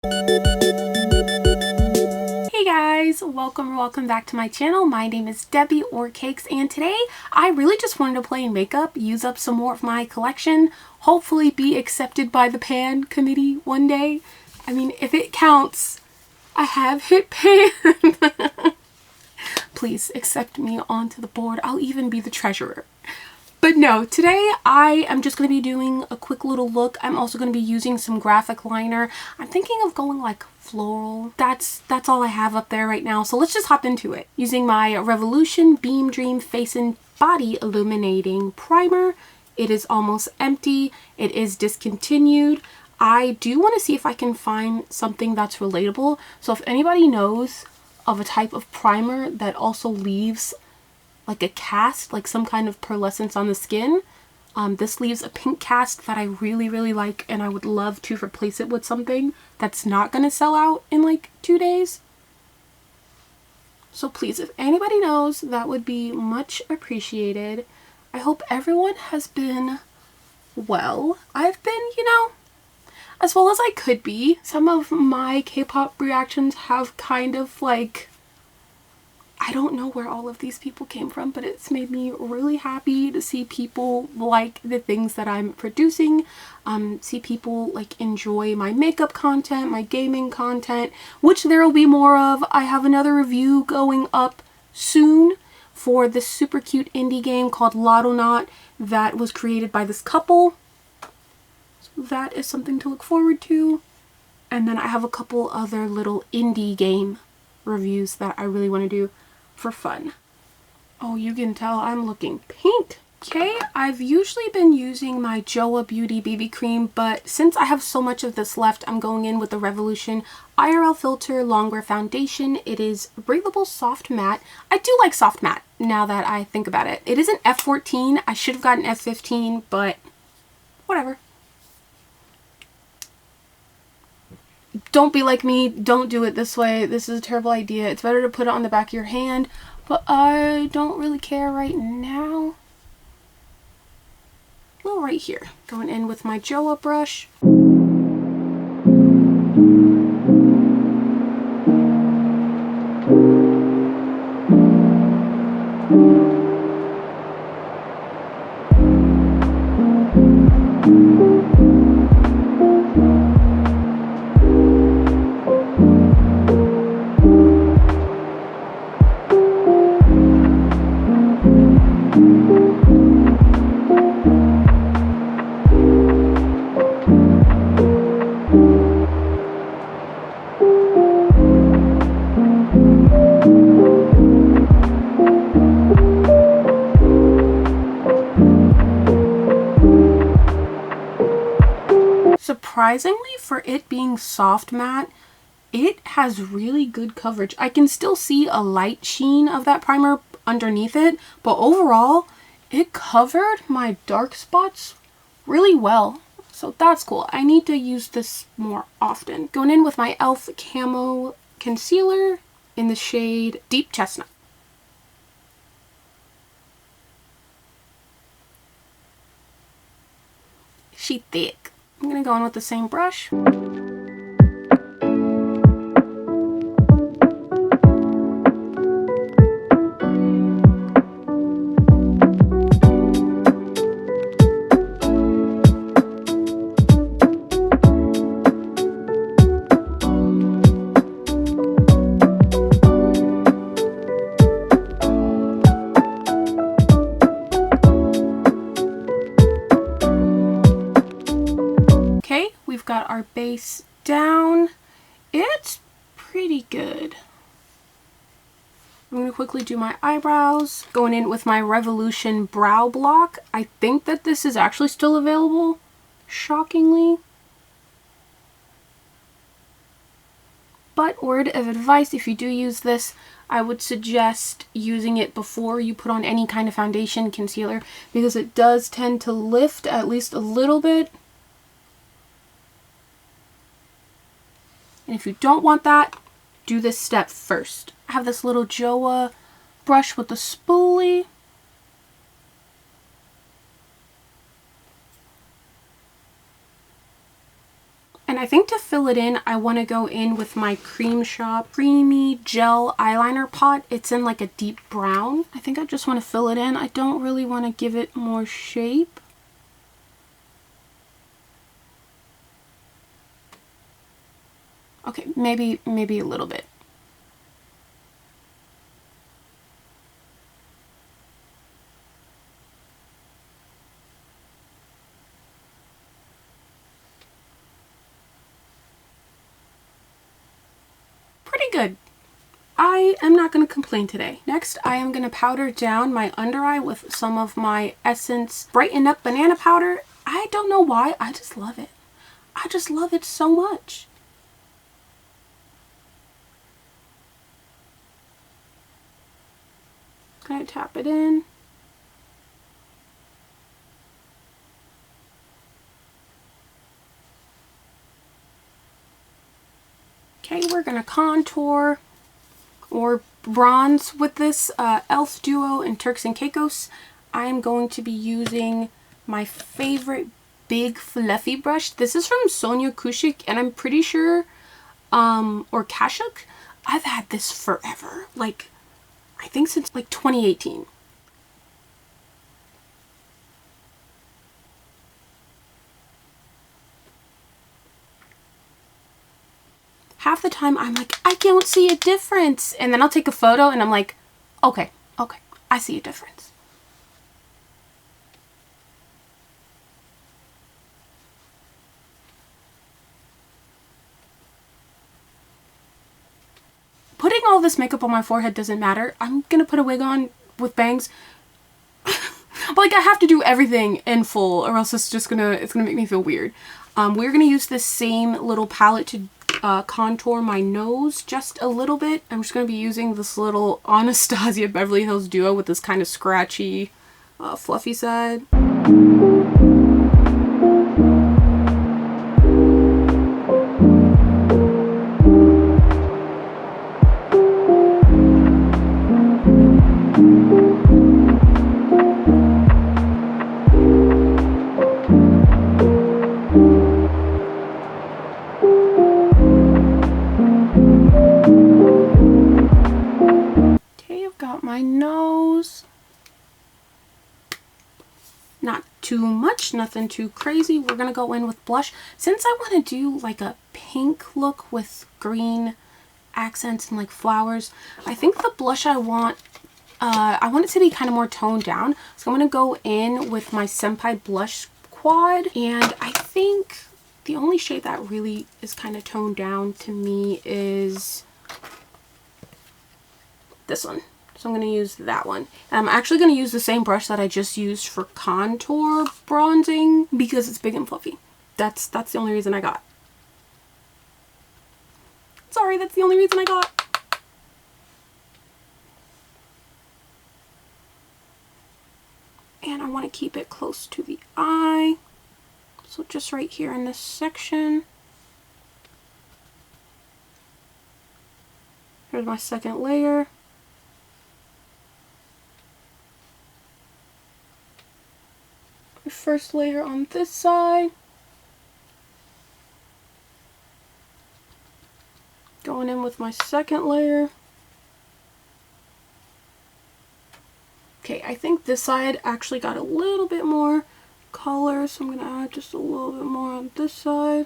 Hey guys, welcome back to my channel. My name is Debbie or Cakes, and today I really just wanted to play in makeup, use up some more of my collection, hopefully be accepted by the pan committee one day. I mean, if it counts, I have hit pan. Please accept me onto the board. I'll even be the treasurer. But no, today I am just going to be doing a quick little look. I'm also going to be using some graphic liner. I'm thinking of going like floral. That's all I have up there right now. So let's just hop into it. Using my Revolution Beam Dream Face and Body Illuminating Primer. It is almost empty. It is discontinued. I do want to see if I can find something that's relatable. So if anybody knows of a type of primer that also leaves like a cast, like some kind of pearlescence on the skin. This leaves a pink cast that I really like, and I would love to replace it with something that's not going to sell out in like 2 days. So please, if anybody knows, that would be much appreciated. I hope everyone has been well. I've been, as well as I could be. Some of my K-pop reactions have kind of like, I don't know where all of these people came from, but it's made me really happy to see people like the things that I'm producing, see people like enjoy my makeup content, my gaming content, which there will be more of. I have another review going up soon for this super cute indie game called Lotto Knot that was created by this couple. So that is something to look forward to. And then I have a couple other little indie game reviews that I really want to do for fun. Oh, you can tell I'm looking pink. Okay, I've usually been using my Joa Beauty BB cream, but since I have so much of this left, I'm going in with the Revolution IRL Filter Longwear Foundation. It is breathable soft matte. I do like soft matte now that I think about it. It is an F14. I should have gotten F15, but whatever. Don't be like me. Don't do it this way. This is a terrible idea. It's better to put it on the back of your hand, but I don't really care right now. Well, right here. Going in with my Joa brush. Surprisingly, for it being soft matte, it has really good coverage. I can still see a light sheen of that primer underneath it, but overall, it covered my dark spots really well. So that's cool. I need to use this more often. Going in with my e.l.f. Camo Concealer in the shade Deep Chestnut. She thick. I'm gonna go in with the same brush. We've got our base down. It's pretty good. I'm going to quickly do my eyebrows. Going in with my Revolution Brow Block. I think that this is actually still available, shockingly. But word of advice, if you do use this, I would suggest using it before you put on any kind of foundation, concealer, because it does tend to lift at least a little bit. And if you don't want that, do this step first. I have this little Joa brush with the spoolie. And I think to fill it in, I want to go in with my Cream Shop Creamy Gel Eyeliner Pot. It's in like a deep brown. I think I just want to fill it in. I don't really want to give it more shape. Okay, maybe a little bit. Pretty good. I am not going to complain today. Next, I am going to powder down my under eye with some of my Essence Brighten Up Banana Powder. I don't know why, I just love it. I just love it so much. Gonna tap it in. Okay, we're gonna contour or bronze with this e.l.f. Duo and Turks and Caicos. I'm going to be using my favorite big fluffy brush. This is from Sonia Kouchik, and I'm pretty sure, or Kashuk. I've had this forever. Like, I think since like 2018. Half the time I'm like, I don't see a difference. And then I'll take a photo and I'm like, okay, I see a difference. Putting all this makeup on my forehead doesn't matter. I'm gonna put a wig on with bangs. But like, I have to do everything in full or else it's gonna make me feel weird. We're gonna use this same little palette to contour my nose just a little bit. I'm just going to be using this little Anastasia Beverly Hills Duo with this kind of scratchy, fluffy side. Not too much, nothing too crazy. We're gonna go in with blush. Since I want to do like a pink look with green accents and like flowers, I think the blush I want it to be kind of more toned down. So I'm gonna go in with my Senpai Blush Quad, and I think the only shade that really is kind of toned down to me is this one. So I'm going to use that one. And I'm actually going to use the same brush that I just used for contour bronzing because it's big and fluffy. That's the only reason I got. Sorry, that's the only reason I got. And I want to keep it close to the eye. So just right here in this section. Here's my second layer. First layer on this side. Going in with my second layer. Okay, I think this side actually got a little bit more color, so I'm going to add just a little bit more on this side.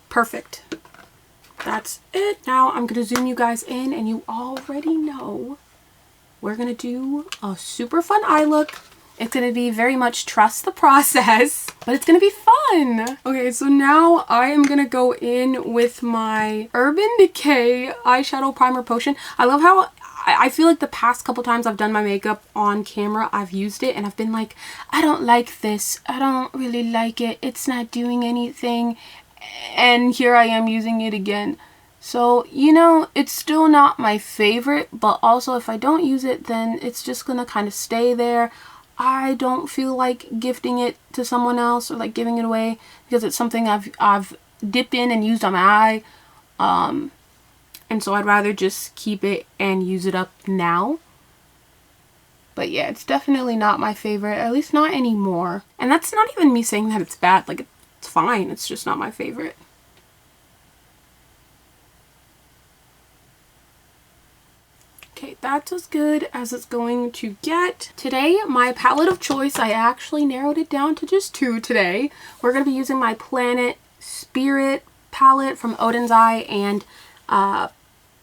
Perfect. That's it. Now I'm going to zoom you guys in, and you already know we're going to do a super fun eye look. It's going to be very much trust the process, but it's going to be fun. Okay, so now I am going to go in with my Urban Decay Eyeshadow Primer Potion. I love how I feel like the past couple times I've done my makeup on camera, I've used it and I've been like, I don't like this. I don't really like it. It's not doing anything. And here I am using it again. So, you know, it's still not my favorite, but also if I don't use it, then it's just going to kind of stay there. I don't feel like gifting it to someone else or like giving it away because it's something I've dipped in and used on my eye. And so I'd rather just keep it and use it up now. But yeah, it's definitely not my favorite, at least not anymore. And that's not even me saying that it's bad. Like, it's It's fine, it's just not my favorite. Okay, that's as good as it's going to get. Today, my palette of choice, I actually narrowed it down to just 2 today. We're going to be using my Planet Spirit palette from Odin's Eye and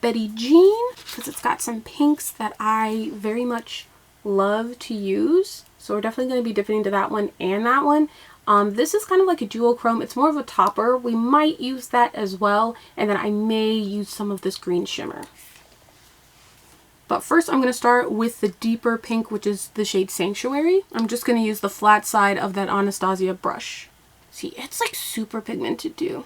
Betty Jean, because it's got some pinks that I very much love to use. So we're definitely going to be dipping into that one and that one. This is kind of like a duochrome. It's more of a topper. We might use that as well. And then I may use some of this green shimmer. But first I'm going to start with the deeper pink, which is the shade Sanctuary. I'm just going to use the flat side of that Anastasia brush. See, it's like super pigmented too.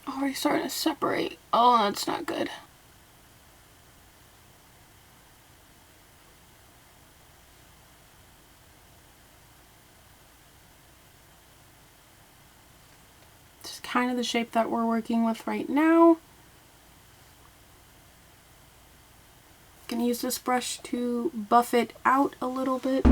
Already starting to separate. Oh, that's not good. This is kind of the shape that we're working with right now. Gonna use this brush to buff it out a little bit.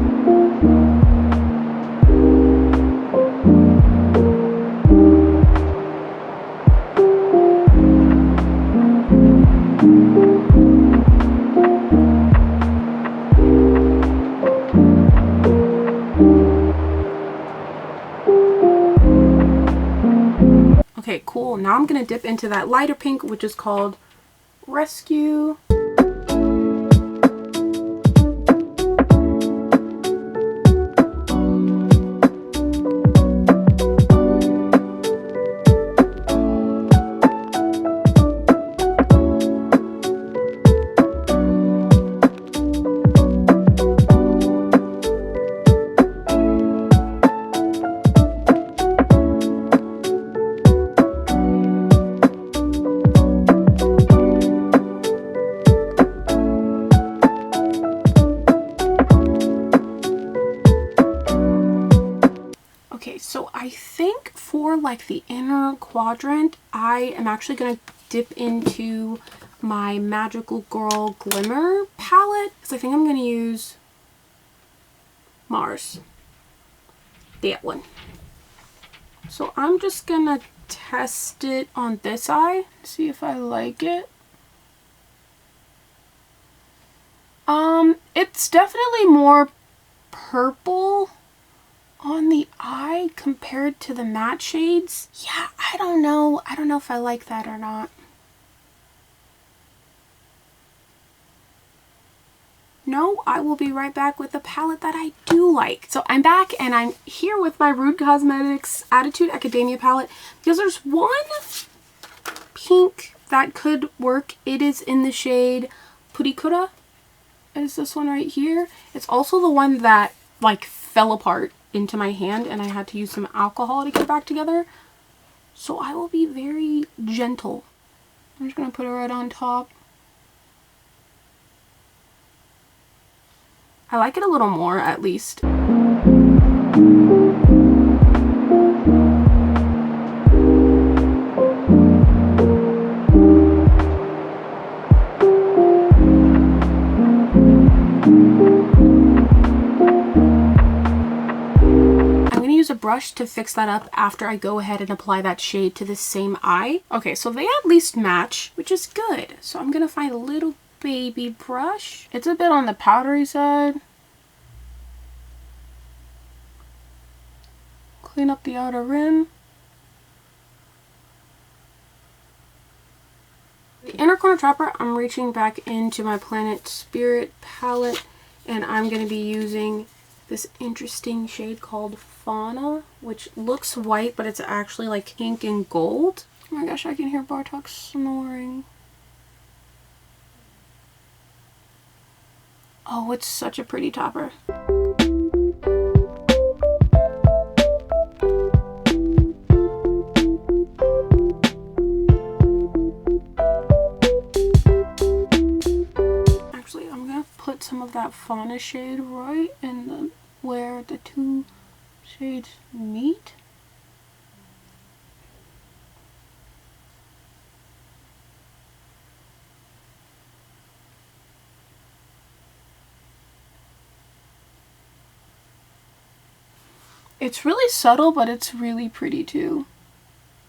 Okay, cool. Now I'm going to dip into that lighter pink, which is called Rescue. So I think for like the inner quadrant, I am actually going to dip into my Magical Girl Glimmer palette, because I think I'm going to use Mars. That one. So I'm just going to test it on this eye, see if I like it. It's definitely more purple on the eye compared to the matte shades. Yeah, I don't know if I like that or not. No, I will be right back with the palette that I do like. So I'm back and I'm here with my Rude Cosmetics Attitude Academia palette because there's one pink that could work. It is in the shade Purikura. Is this one right here. It's also the one that like fell apart into my hand and I had to use some alcohol to get it back together. So I will be very gentle. I'm just going to put it right on top. I like it a little more, at least. A brush to fix that up after I go ahead and apply that shade to the same eye. Okay, so they at least match, which is good. So I'm gonna find a little baby brush. It's a bit on the powdery side. Clean up the outer rim. The inner corner topper, I'm reaching back into my Planet Spirit palette and I'm gonna be using this interesting shade called Fauna, which looks white, but it's actually like pink and gold. Oh my gosh, I can hear Bartok snoring. Oh, it's such a pretty topper. Actually, I'm gonna put some of that that fauna shade right in the where the two shades meet. It's really subtle, but it's really pretty too.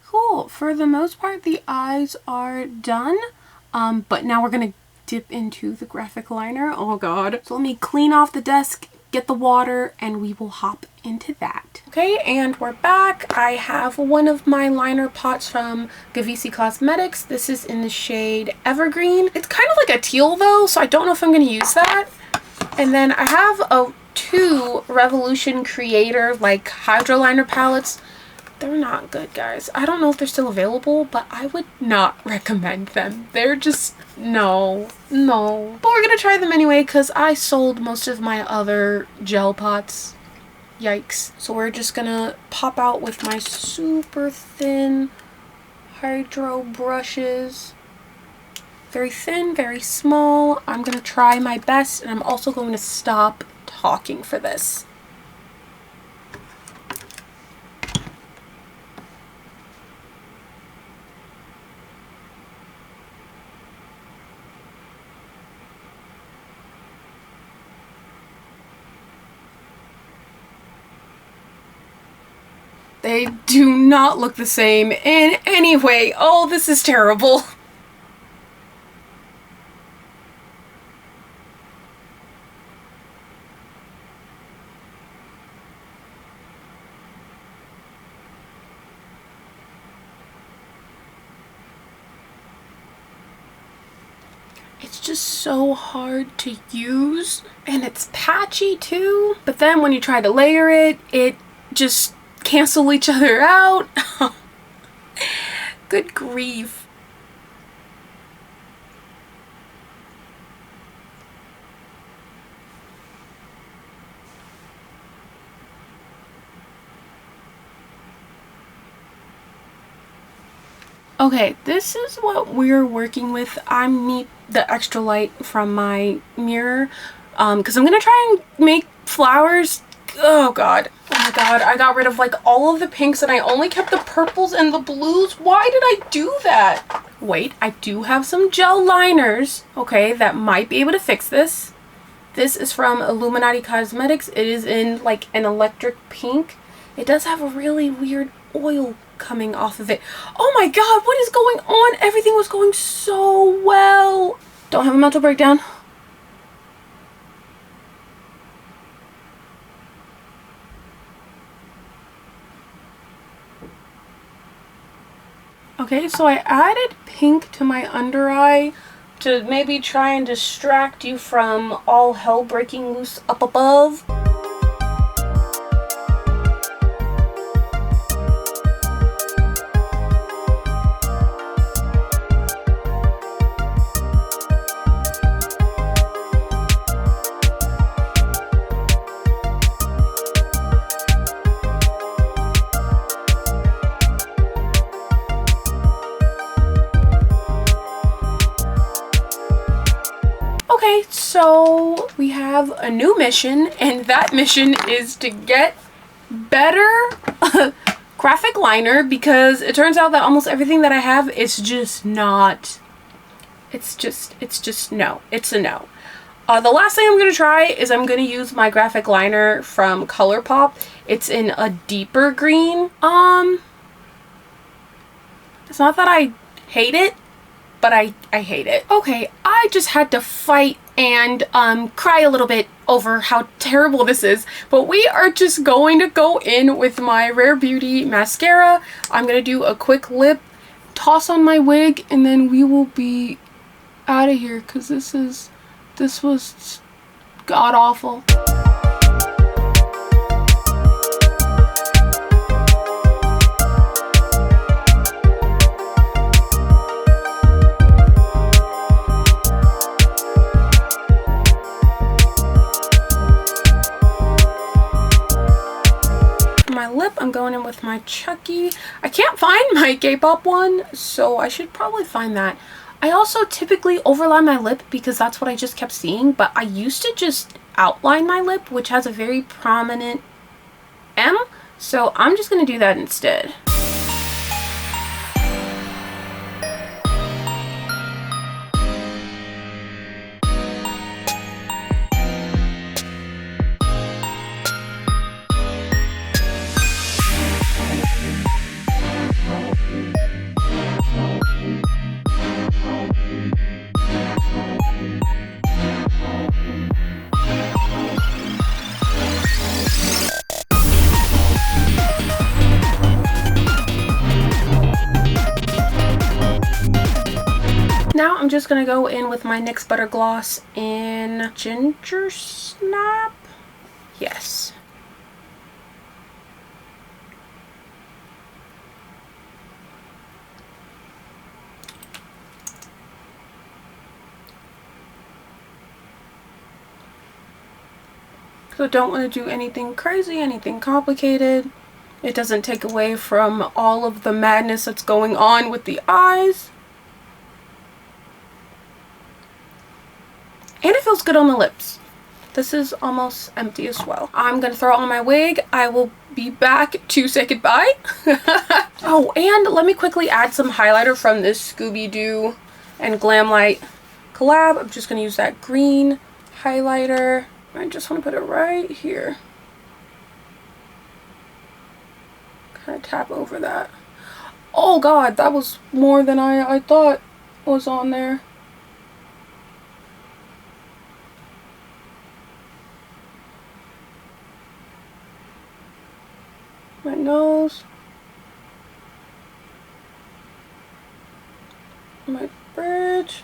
Cool. For the most part, the eyes are done. But now we're gonna dip into the graphic liner. Oh god. So let me clean off the desk, get the water, and we will hop into that. Okay, and we're back. I have one of my liner pots from Gavisi Cosmetics. This is in the shade Evergreen. It's kind of like a teal though, so I don't know if I'm gonna use that. And then I have two Revolution Creator like hydro liner palettes. They're not good, guys. I don't know if they're still available, but I would not recommend them. They're just, no. But we're gonna try them anyway because I sold most of my other gel pots. Yikes. So we're just gonna pop out with my super thin hydro brushes. Very thin, very small. I'm gonna try my best, and I'm also going to stop talking for this. They do not look the same in any way. Oh, this is terrible. It's just so hard to use, and it's patchy too. But then when you try to layer it, it just cancel each other out. Good grief. Okay, this is what we're working with. I need the extra light from my mirror because I'm gonna try and make flowers. Oh god, I got rid of like all of the pinks and I only kept the purples and the blues. Why did I do that? Wait, I do have some gel liners, okay, that might be able to fix this. This is from Illuminati Cosmetics. It is in like an electric pink. It does have a really weird oil coming off of it. Oh my god, what is going on? Everything was going so well. Don't have a mental breakdown. Okay, so I added pink to my under eye to maybe try and distract you from all hell breaking loose up above. Okay, so we have a new mission, and that mission is to get better graphic liner because it turns out that almost everything that I have is just not, it's just no. It's a no. The last thing I'm going to try is I'm going to use my graphic liner from ColourPop. It's in a deeper green. It's not that I hate it, but I hate it. Okay, I just had to fight and cry a little bit over how terrible this is, but we are just going to go in with my Rare Beauty mascara. I'm gonna do a quick lip, toss on my wig, and then we will be out of here because this was god awful. My lip, I'm going in with my Chucky. I can't find my K-pop one, so I should probably find that. I also typically overline my lip because that's what I just kept seeing, but I used to just outline my lip, which has a very prominent M, so I'm just going to do that instead. Now I'm just going to go in with my NYX Butter Gloss in Ginger Snap. Yes. So don't want to do anything crazy, anything complicated. It doesn't take away from all of the madness that's going on with the eyes. And it feels good on the lips. This is almost empty as well. I'm going to throw on my wig. I will be back to say goodbye. Oh, and let me quickly add some highlighter from this Scooby-Doo and Glamlight collab. I'm just going to use that green highlighter. I just want to put it right here. Kind of tap over that. Oh god, that was more than I thought was on there. My nose. My bridge.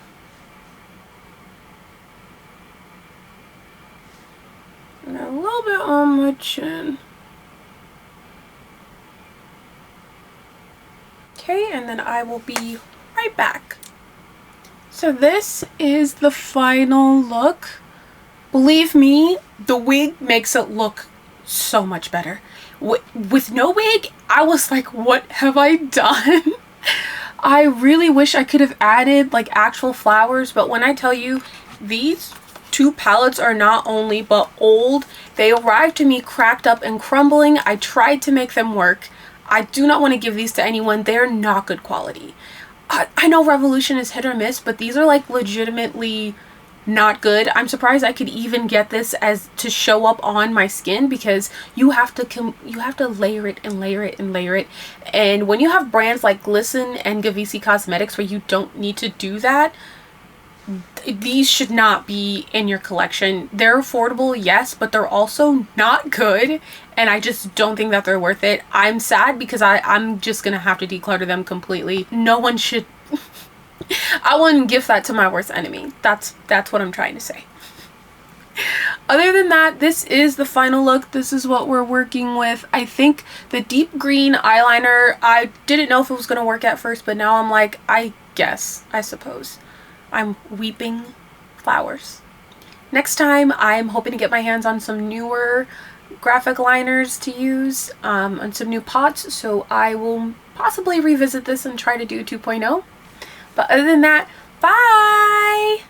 And a little bit on my chin. Okay, and then I will be right back. So this is the final look. Believe me, the wig makes it look so much better. With no wig, I was like, what have I done? I really wish I could have added like actual flowers, but when I tell you these two palettes are not only but old, they arrived to me cracked up and crumbling. I tried to make them work. I do not want to give these to anyone. They're not good quality. I know Revolution is hit or miss, but these are like legitimately not good. I'm surprised I could even get this as to show up on my skin, because you have to layer it and layer it and layer it. And when you have brands like Glisten and Gavisi Cosmetics where you don't need to do that, these should not be in your collection. They're affordable, yes, but they're also not good, and I just don't think that they're worth it. I'm sad because I'm just gonna have to declutter them completely. No one should I wouldn't gift that to my worst enemy. That's what I'm trying to say. Other than that, this is the final look. This is what we're working with. I think the deep green eyeliner, I didn't know if it was going to work at first, but now I'm like, I suppose. I'm weeping flowers. Next time, I'm hoping to get my hands on some newer graphic liners to use, and some new pots, so I will possibly revisit this and try to do 2.0. But other than that, bye!